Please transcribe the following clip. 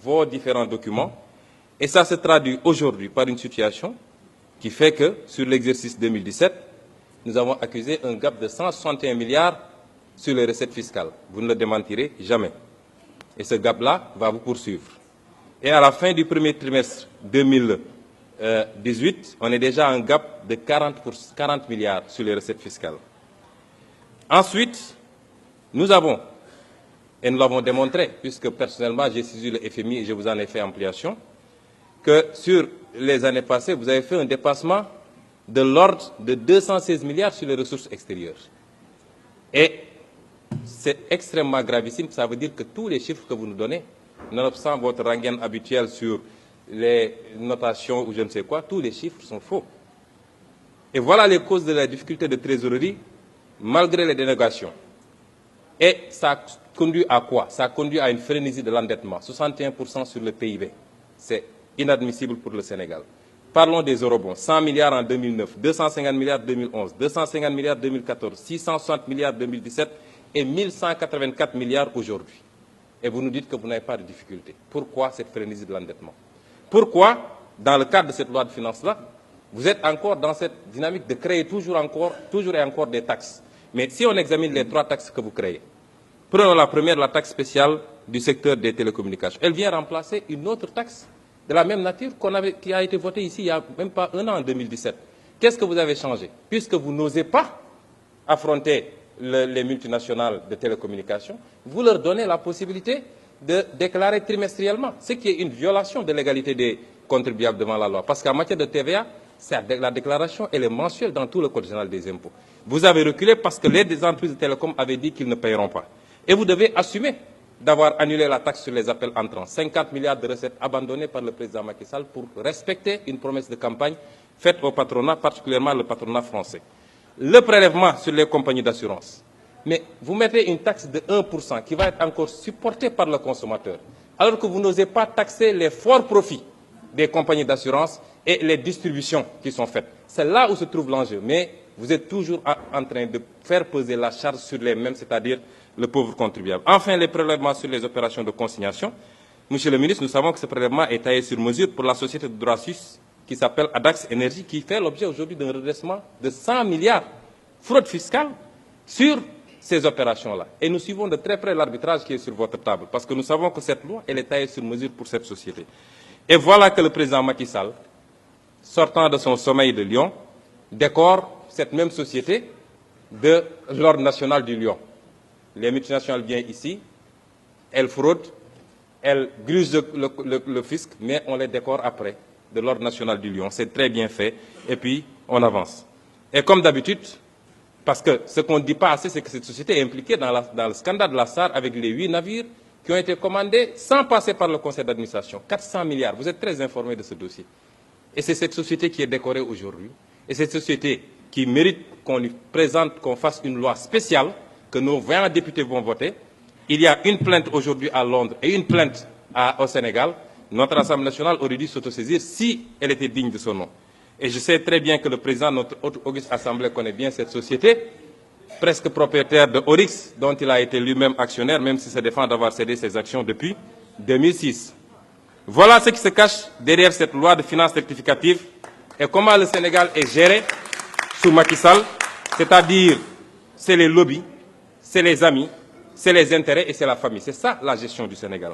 vos différents documents. Et ça se traduit aujourd'hui par une situation qui fait que, sur l'exercice 2017, nous avons accusé un gap de 161 milliards sur les recettes fiscales. Vous ne le démentirez jamais. Et ce gap-là va vous poursuivre. Et à la fin du premier trimestre 2018, on est déjà à un gap de 40 milliards sur les recettes fiscales. Ensuite, nous avons, et nous l'avons démontré, puisque personnellement j'ai saisi le FMI et je vous en ai fait ampliation, que sur les années passées, vous avez fait un dépassement de l'ordre de 216 milliards sur les ressources extérieures. Et c'est extrêmement gravissime, ça veut dire que tous les chiffres que vous nous donnez, nonobstant votre rengaine habituelle sur les notations ou je ne sais quoi, tous les chiffres sont faux. Et voilà les causes de la difficulté de trésorerie, malgré les dénégations. Et ça conduit à quoi? Ça conduit à une frénésie de l'endettement, 61% sur le PIB. C'est inadmissible pour le Sénégal. Parlons des eurobonds. 100 milliards en 2009, 250 milliards en 2011, 250 milliards en 2014, 660 milliards en 2017 et 1184 milliards aujourd'hui. Et vous nous dites que vous n'avez pas de difficulté. Pourquoi cette frénésie de l'endettement? Pourquoi, dans le cadre de cette loi de finances-là, vous êtes encore dans cette dynamique de créer toujours et encore des taxes? Mais si on examine les 3 taxes que vous créez, prenons la première, la taxe spéciale du secteur des télécommunications. Elle vient remplacer une autre taxe de la même nature qui a été votée ici il n'y a même pas un an, en 2017. Qu'est-ce que vous avez changé? Puisque vous n'osez pas affronter les multinationales de télécommunications, vous leur donnez la possibilité de déclarer trimestriellement, ce qui est une violation de l'égalité des contribuables devant la loi. Parce qu'en matière de TVA, la déclaration elle est mensuelle dans tout le code général des impôts. Vous avez reculé parce que les entreprises de télécom avaient dit qu'ils ne paieront pas. Et vous devez assumer d'avoir annulé la taxe sur les appels entrants. 50 milliards de recettes abandonnées par le président Macky Sall pour respecter une promesse de campagne faite au patronat, particulièrement le patronat français. Le prélèvement sur les compagnies d'assurance. Mais vous mettez une taxe de 1% qui va être encore supportée par le consommateur, alors que vous n'osez pas taxer les forts profits des compagnies d'assurance et les distributions qui sont faites. C'est là où se trouve l'enjeu. Mais vous êtes toujours en train de faire peser la charge sur les mêmes, c'est-à-dire le pauvre contribuable. Enfin, les prélèvements sur les opérations de consignation. Monsieur le ministre, nous savons que ce prélèvement est taillé sur mesure pour la société de droit suisse qui s'appelle Adax Énergie, qui fait l'objet aujourd'hui d'un redressement de 100 milliards fraude fiscale sur ces opérations-là. Et nous suivons de très près l'arbitrage qui est sur votre table, parce que nous savons que cette loi, elle est taillée sur mesure pour cette société. Et voilà que le président Macky Sall, sortant de son sommeil de Lyon, décore cette même société de l'ordre national du Lion. Les multinationales viennent ici, elles fraudent, elles grugent le fisc, mais on les décore après de l'ordre national du Lion. C'est très bien fait, et puis on avance. Et comme d'habitude, parce que ce qu'on ne dit pas assez, c'est que cette société est impliquée dans le scandale de la SAR avec les 8 navires qui ont été commandés sans passer par le conseil d'administration. 400 milliards, vous êtes très informés de ce dossier. Et c'est cette société qui est décorée aujourd'hui, et cette société qui mérite qu'on lui présente, qu'on fasse une loi spéciale, que nos 20 députés vont voter. Il y a une plainte aujourd'hui à Londres et une plainte au Sénégal. Notre Assemblée nationale aurait dû s'autosaisir si elle était digne de son nom. Et je sais très bien que le président de notre auguste Assemblée connaît bien cette société, presque propriétaire de Oryx, dont il a été lui-même actionnaire, même s'il se défend d'avoir cédé ses actions depuis 2006. Voilà ce qui se cache derrière cette loi de finances rectificative et comment le Sénégal est géré sous Macky Sall, c'est-à-dire c'est les lobbies, c'est les amis, c'est les intérêts et c'est la famille. C'est ça la gestion du Sénégal.